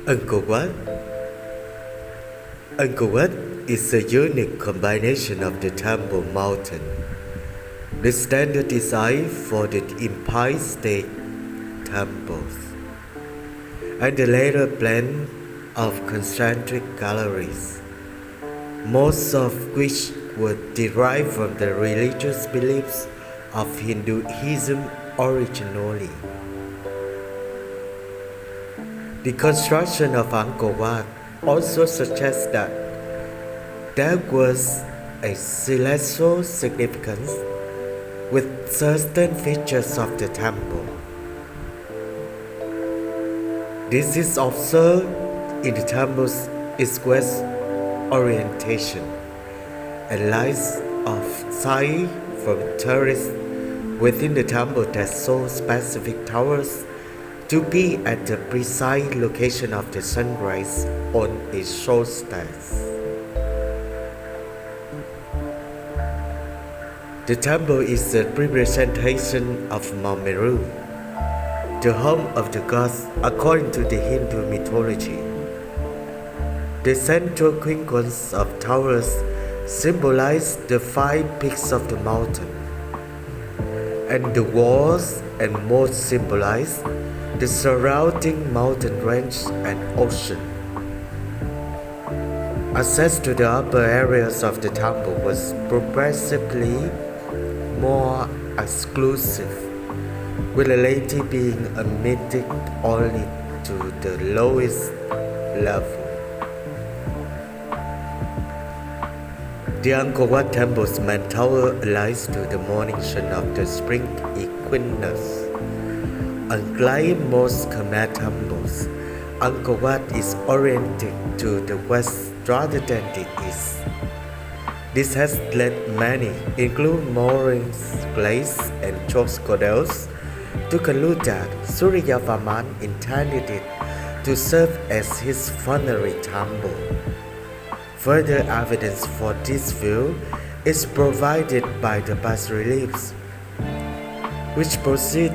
Angkor Wat. Angkor Wat is a unique combination of the Temple Mountain, the standard design for the Empire State temples, and the later blend of concentric galleries, most of which were derived from the religious beliefs of Hinduism originally. The construction of Angkor Wat also suggests that there was a celestial significance with certain features of the temple. This is observed in the temple's east-west orientation and lines of sight from terraces within the temple that show specific towers to be at the precise location of the sunrise on its solstice. The temple is a representation of Mount Meru, the home of the gods according to the Hindu mythology. The central quinquance of towers symbolize the 5 peaks of the mountain, and the walls and moats symbolize the surrounding mountain range and ocean. Access to the upper areas of the temple was progressively more exclusive, with the laity being admitted only to the lowest level. The Angkor Wat Temple's main tower lies to the morning sun of the spring equinox. Unlike most Khmer temples, Angkor Wat is oriented to the west rather than the east. This has led many, including Maurice Glaze and Charles Godels, to conclude that Surya Varman intended it to serve as his funerary temple. Further evidence for this view is provided by the bas-reliefs, which proceed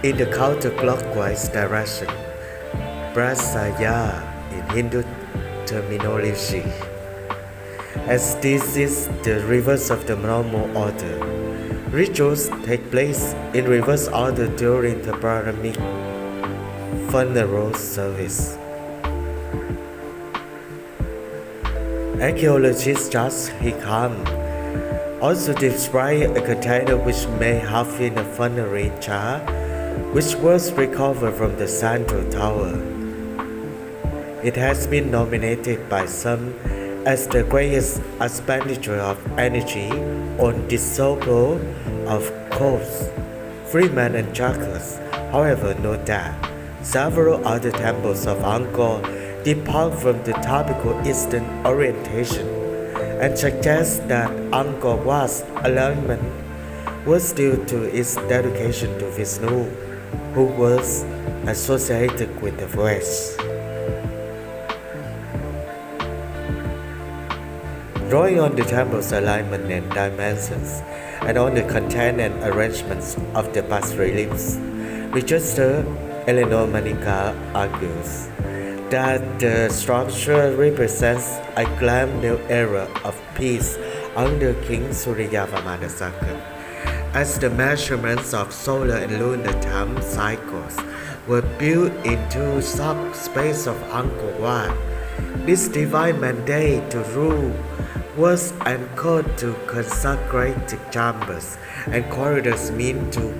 in the counterclockwise direction, Prasaya in Hindu terminology. As this is the reverse of the normal order, rituals take place in reverse order during the Brahminic funeral service. Archaeologist Charles Hickam also described a container which may have been a funerary jar, which was recovered from the central tower. It has been nominated by some as the greatest expenditure of energy on disposal of corpses, freemen and jackals. However, note that several other temples of Angkor depart from the typical Eastern orientation and suggest that Angkor Wat's alignment was due to its dedication to Vishnu, who was associated with the West. Drawing on the temple's alignment and dimensions, and on the content and arrangements of the bas-reliefs, Register Eleanor Manica argues that the structure represents a grand new era of peace under King Surya Varman II, as the measurements of solar and lunar time cycles were built into subspace of Angkor Wat. This divine mandate to rule was anchored to consecrated chambers and corridors meant to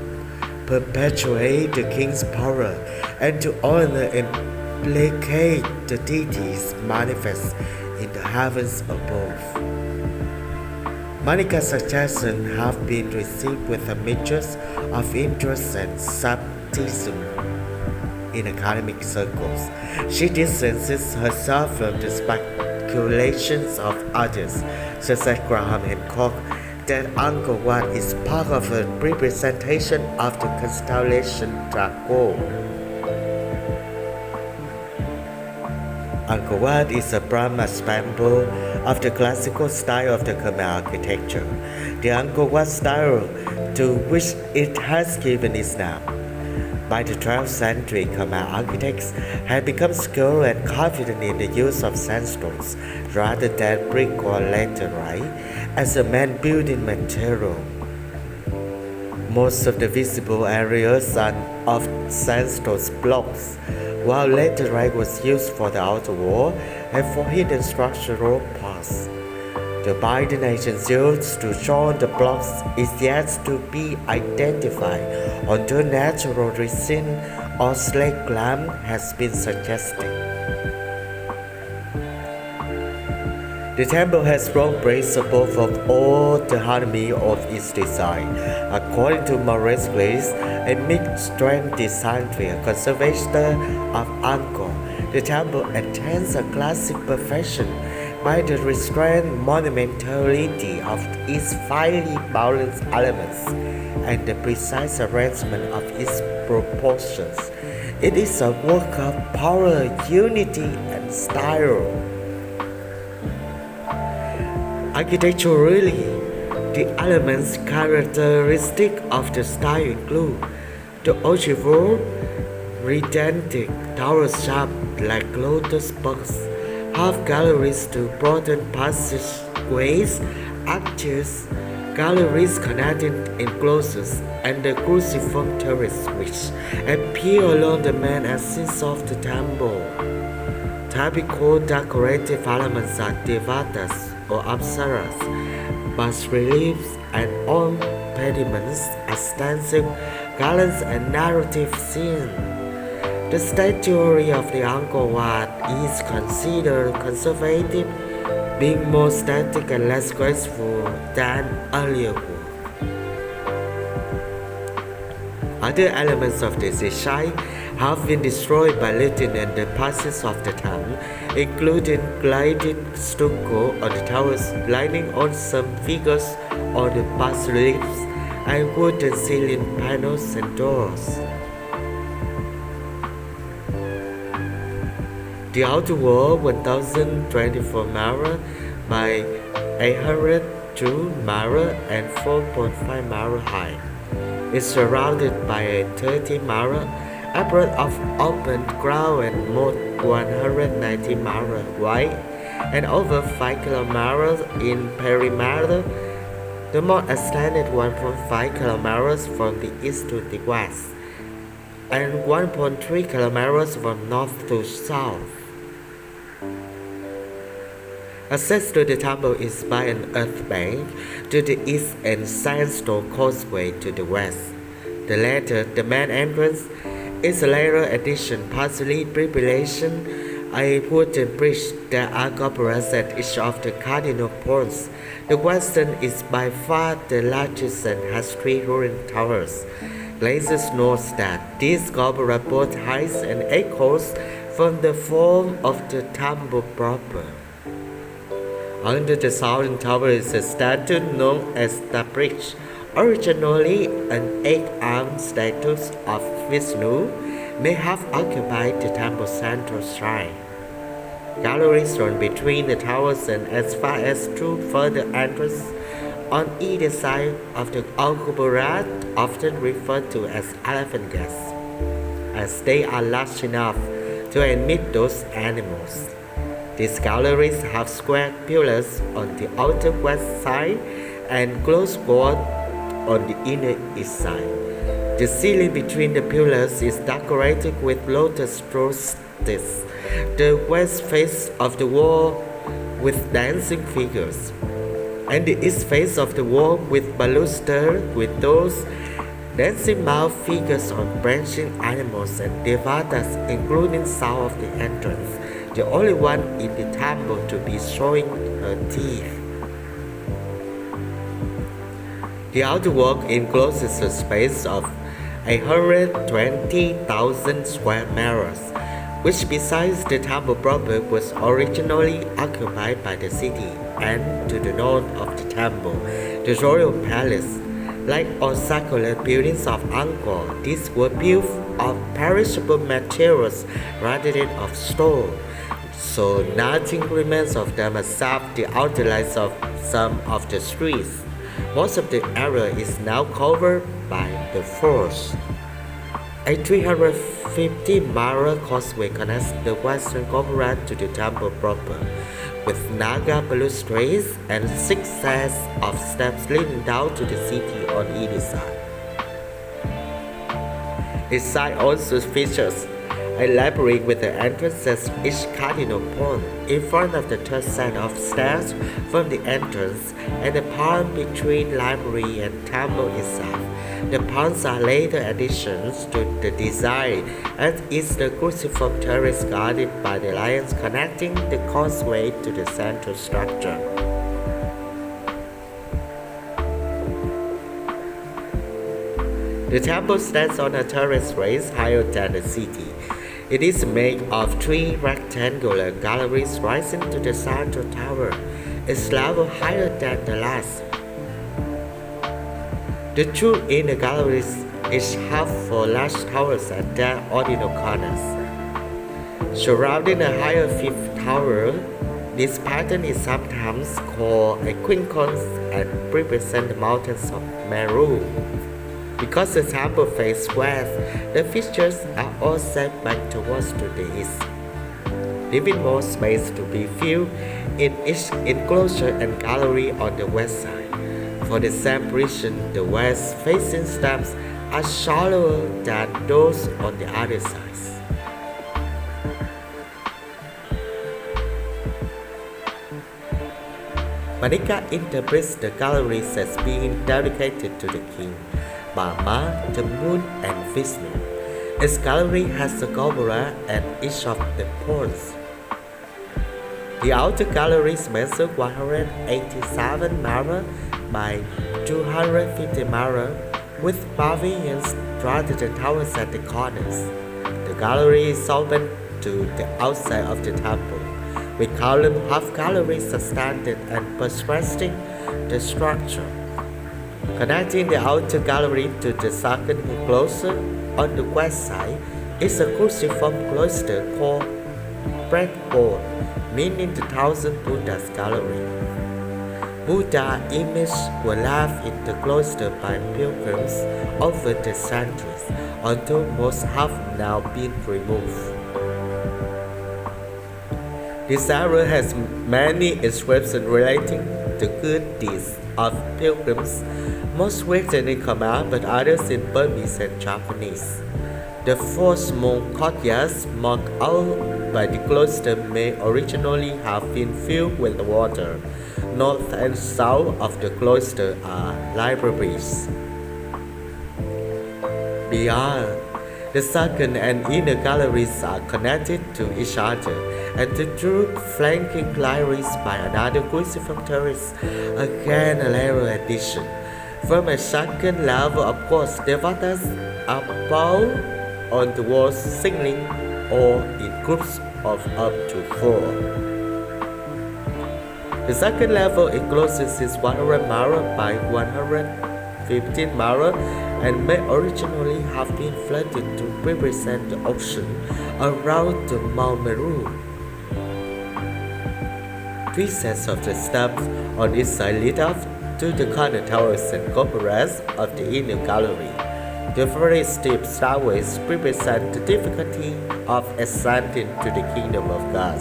perpetuate the king's power and to honor and placate the deities manifest in the heavens above. Manica's suggestions have been received with a mixture of interest and skepticism in academic circles. She distances herself from the speculations of others, such as Graham Hancock, that Angkor Wat is part of a representation of the constellation Draco. Angkor Wat is a prime example of the classical style of the Khmer architecture, the Angkor Wat style to which it has given its name. By the 12th century, Khmer architects had become skilled and confident in the use of sandstones rather than brick or laterite as a main building material. Most of the visible areas are of sandstone blocks, while laterite was used for the outer wall and for hidden structural parts. The binding agent used to join the blocks is yet to be identified, although natural resin or slag glam has been suggested. The temple has strong principles of all the harmony of its design. According to Maurice Glaze, a mid-strength design conservator of Angkor, the temple attains a classic perfection by the restrained monumentality of its finely balanced elements and the precise arrangement of its proportions. It is a work of power, unity, and style. Architecturally, the elements characteristic of the style include the ogival, redundant towers shaped like lotus buds, half galleries to broaden passageways, arches, galleries connecting enclosures, and the cruciform terrace which appear along the main axis of the temple. Typical decorative elements are devatas or apsaras, bas-reliefs, and on pediments as stencil, garlands, and narrative scenes. The statuary of the Angkor Wat is considered conservative, being more static and less graceful than earlier work. Other elements of the design have been destroyed by lifting and the passage of the time, including glided stucco on the towers, lining on some figures on the bas-reliefs, and wooden ceiling panels and doors. The outer wall, 1024 mara by 802 mara and 4.5 mara high, is surrounded by a 30 mara apron of open ground and moat 190 mara wide and over 5 kilometers in perimeter. The moat extended 1.5 kilometers from the east to the west and 1.3 kilometers from north to south. Access to the temple is by an earth bank to the east and sandstone causeway to the west. The latter, the main entrance, is a later addition, partially preparation, a wooden bridge that incorporates at each of the cardinal points. The western is by far the largest and has 3 ruined towers. Glaciers notes that these incorporate both heights and echoes from the form of the temple proper. Under the southern tower is a statue known as the bridge, originally an 8-armed statue of Vishnu, may have occupied the temple's central shrine. Galleries run between the towers and as far as 2 further entrances on either side of the Angkor, often referred to as elephant gates, as they are large enough to admit those animals. These galleries have square pillars on the outer west side and closed walls on the inner east side. The ceiling between the pillars is decorated with lotus roses. The west face of the wall with dancing figures, and the east face of the wall with baluster with those dancing mouth figures on branching animals and devatas, including south of the entrance, the only one in the temple to be showing her teeth. The outer wall encloses a space of 120,000 square meters, which besides the temple proper was originally occupied by the city, and to the north of the temple, the royal palace. Like all circular buildings of Angkor, these were built of perishable materials rather than of stone, so nothing remains of them except the outlines of some of the streets. Most of the area is now covered by the forest. A 350-mile causeway connects the western Khmer to the temple proper, with Naga balustrades and 6 sets of steps leading down to the city on either side. Its side also features a library with the entrance at each cardinal point in front of the third set of stairs from the entrance and the pond between library and temple itself. The ponds are later additions to the design and is the cruciform terrace guarded by the lions connecting the causeway to the central structure. The temple stands on a terrace raised higher than the city. It is made of 3 rectangular galleries rising to the central tower, its level higher than the last. The 2 inner galleries each have 4 large towers at their ordinal corners. Surrounding a higher 5th tower, this pattern is sometimes called a quincunx and represents the mountains of Meru. Because the temple faces west, the features are all set back towards to the east, leaving more space to be filled in each enclosure and gallery on the west side. For the same reason, the west-facing steps are shallower than those on the other sides. Manika interprets the galleries as being dedicated to the king, Brahma, the moon, and Vishnu. Its gallery has a cupola at each of the points. The outer galleries measure 187 mirror by 250 mirror, with pavilions rather than towers at the corners. The gallery is open to the outside of the temple. We call them half galleries substandard and contrasting the structure. Connecting the outer gallery to the second enclosure on the west side is a cruciform cloister called breadboard, meaning the Thousand Buddhas gallery. Buddha images were left in the cloister by pilgrims over the centuries, although most have now been removed. This area has many inscriptions relating to good deeds of pilgrims, most written in Khmer but others in Burmese and Japanese. The 4 small courtyards marked out by the cloister may originally have been filled with water. North and south of the cloister are libraries. Beyond, the second and inner galleries are connected to each other, and the 2 flanking galleries by another cruciform terrace, again a lateral addition. From a second level, of course, devotees are bound on the walls singly or in groups of up to 4. The second level encloses is 100 mirror by 115 mirror and may originally have been flooded to represent the ocean around the Mount Meru. 3 sets of the steps on each side lead up to the corner towers and cupolas of the inner gallery. The very steep stairways represent the difficulty of ascending to the kingdom of God.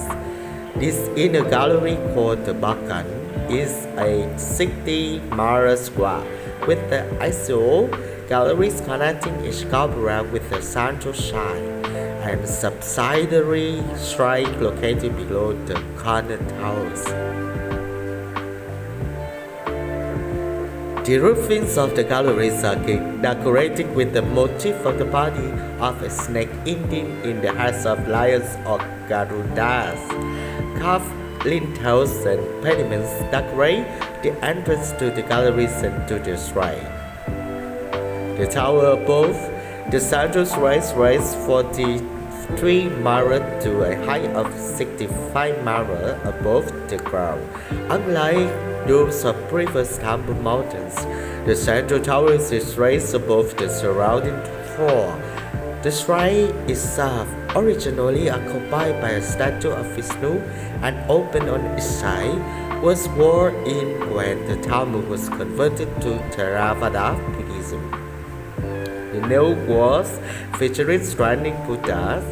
This inner gallery, called the Bakan, is a 60-mile square with the axial galleries connecting each cupola with the central shrine and subsidiary shrine located below the corner towers. The roofings of the galleries are decorated with the motif of the body of a snake ending in the heads of lions or garudas. Carved lintels and pediments decorate the entrance to the galleries and to the shrine. The tower above the central shrine raised 43 mirror to a height of 65 mirror above the ground. Unlike those of previous temple mountains, the central tower is raised above the surrounding 4. The shrine itself, originally occupied by a statue of Vishnu and open on each side, was walled in when the temple was converted to Theravada Buddhism. The nail walls featuring standing Buddhas.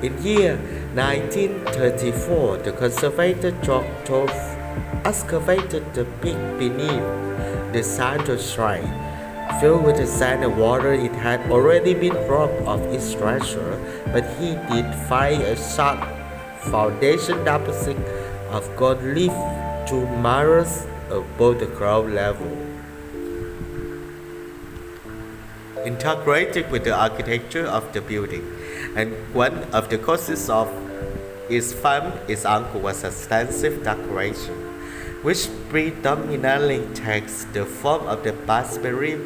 In year 1934, the conservator George Toth excavated the pit beneath the Santo shrine. Filled with the sand and water, it had already been robbed of its treasure, but he did find a sharp foundation deposit of gold leaf 2 miles above the ground level. Integrated with the architecture of the building, and one of the causes of its fame is Angkor was extensive decoration, which predominantly takes the form of the bas-relief.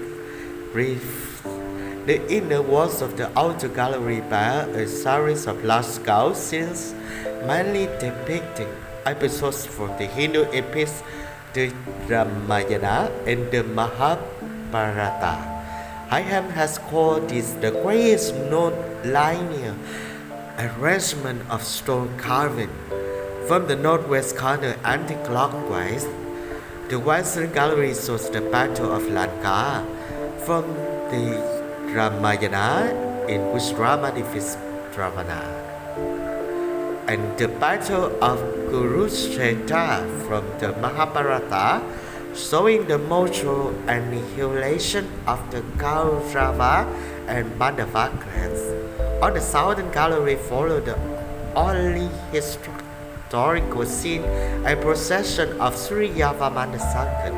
The inner walls of the outer gallery bear a series of large-scale scenes, mainly depicting episodes from the Hindu epics, the Ramayana and the Mahabharata. Hayam has called this the greatest known linear arrangement of stone carving. From the northwest corner anti-clockwise, the western gallery shows the Battle of Lanka. From the Ramayana, in which Rama defeats Ravana, and the Battle of Kurukshetra from the Mahabharata, showing the mutual annihilation of the Kaurava and Pandava clans. On the southern gallery follow the only historical scene, a procession of Sri Yavaman II,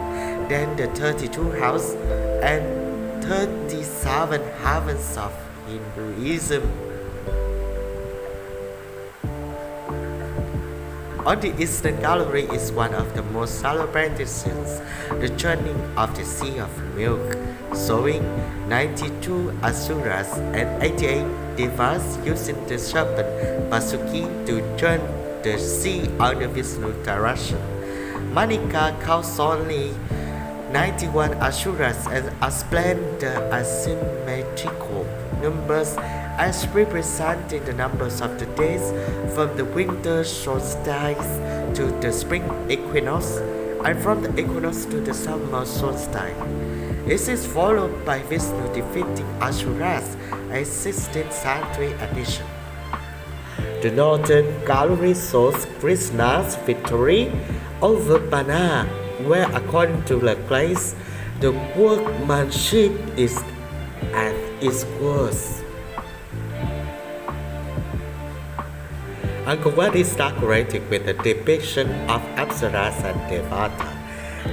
then the 32 houses and 37 heavens of Hinduism. On the eastern gallery is one of the most celebrated scenes, the churning of the Sea of Milk, showing 92 asuras and 88 devas using the serpent Vasuki to churn the sea under Vishnu's direction. Manika counts only 91 asuras and explains the asymmetrical numbers as representing the numbers of the days from the winter solstice to the spring equinox, and from the equinox to the summer solstice. This is followed by Vishnu defeating Asuras, a 16th century addition. The northern gallery shows Krishna's victory over Bana, where according to the place, the workmanship is at its worst. Angkor Wat is decorated with a depiction of Apsaras and Devata.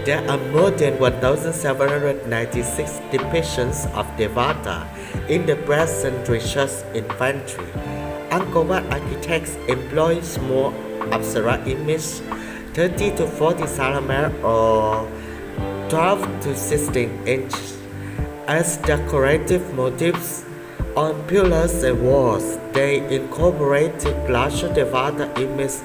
There are more than 1,796 depictions of Devata in the present research inventory. Angkor Wat architects employ small Apsara images, 30 to 40 cm or 12 to 16 inches, as decorative motifs on pillars and walls. They incorporated larger Devata images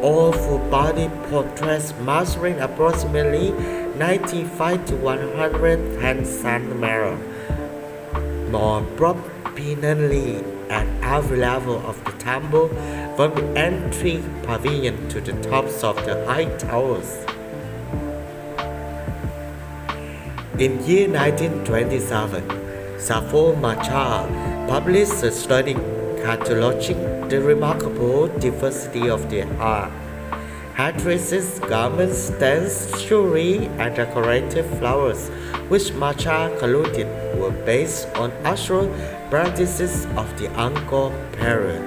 or full-body portraits measuring approximately 95 to 110 cm. More prominently at every level of the temple, from the entry pavilion to the tops of the high towers. In year 1927, Safo Machar published a study cataloging the remarkable diversity of the art. Headdresses, garments, stands, jewelry, and decorative flowers, which Machar concluded were based on actual practices of the Angkor period.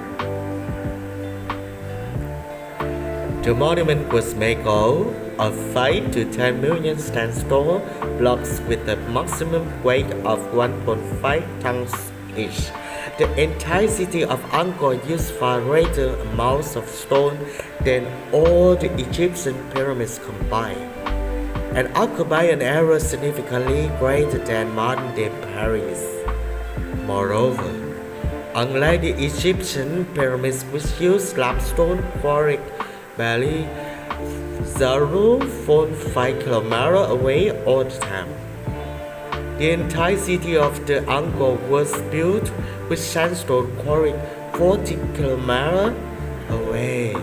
The monument was made of 5 to 10 million sandstone blocks with a maximum weight of 1.5 tons each. The entire city of Angkor used far greater amounts of stone than all the Egyptian pyramids combined, and occupied an area significantly greater than modern-day Paris. Moreover, unlike the Egyptian pyramids which used limestone quarried barely 0.5 km away all the time, the entire city of the Angkor was built with sandstone quarried 40 km away.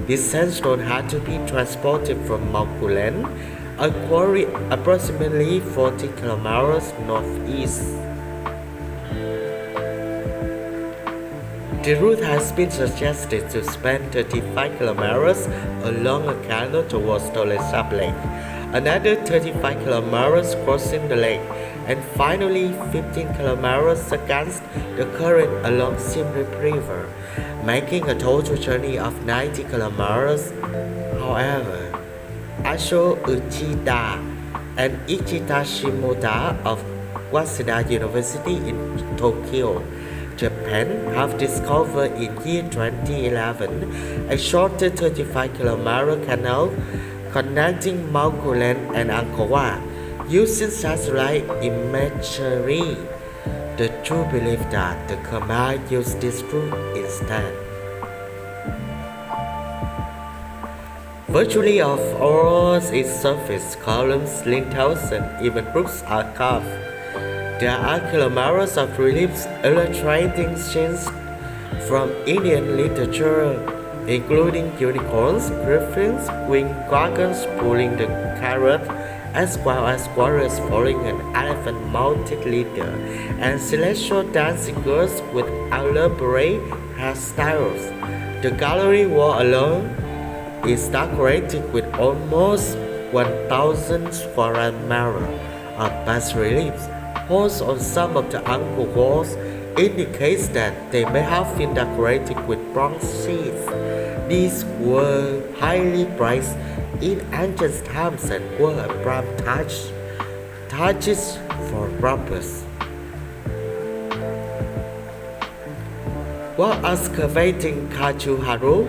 This sandstone had to be transported from Mount Pulen, a quarry approximately 40 km northeast. The route has been suggested to span 35 kilometers along a canal towards Tonle Sap Lake, another 35 kilometers crossing the lake, and finally 15 kilometers against the current along Siem Reap River, making a total journey of 90 kilometers. However, Asho Uchida and Ichita Shimoda of Waseda University in Tokyo, Japan have discovered in year 2011 a shorter 35-kilometer canal connecting Mount Kulen and Angkor using satellite imagery. The true belief that the Khmer used this route instead. Virtually of all its surface, columns, lintels, and even roofs are carved. There are kilometers of reliefs illustrating scenes from Indian literature, including unicorns, griffins, winged dragons pulling the carrot, as well as warriors following an elephant-mounted leader, and celestial dancing girls with elaborate hairstyles. The gallery wall alone is decorated with almost 1,000 square meters of bas-reliefs. Holes on some of the Angkor walls indicates that they may have been decorated with bronze sheaths. These were highly prized in ancient times and were a prime targets for robbers. While excavating Kachuharu,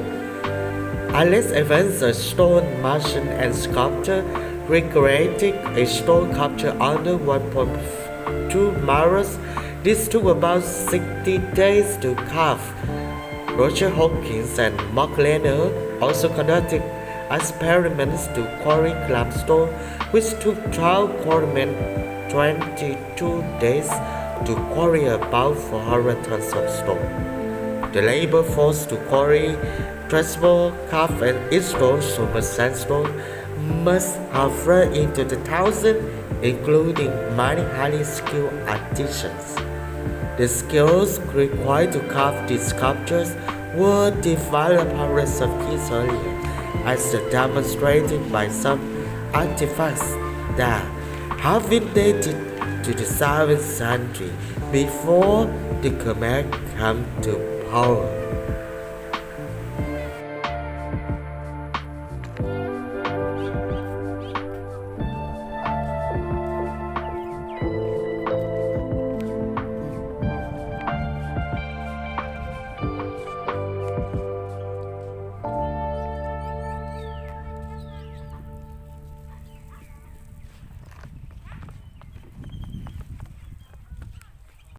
Alex Evans, a stone merchant and sculptor, recreated a stone sculpture under 1.2 miles. This took about 60 days to carve. Roger Hawkins and Mark Lehner also conducted experiments to quarry limestone, which took 12 quarrymen 22 days to quarry about 400 tons of stone. The labor force to quarry, transport, carve, and install so much sandstone must have run into the thousands, including many highly skilled artisans. The skills required to carve these sculptures were developed hundreds of years earlier, as demonstrated by some artifacts that have been dated to the 7th century before the Khmer came to power.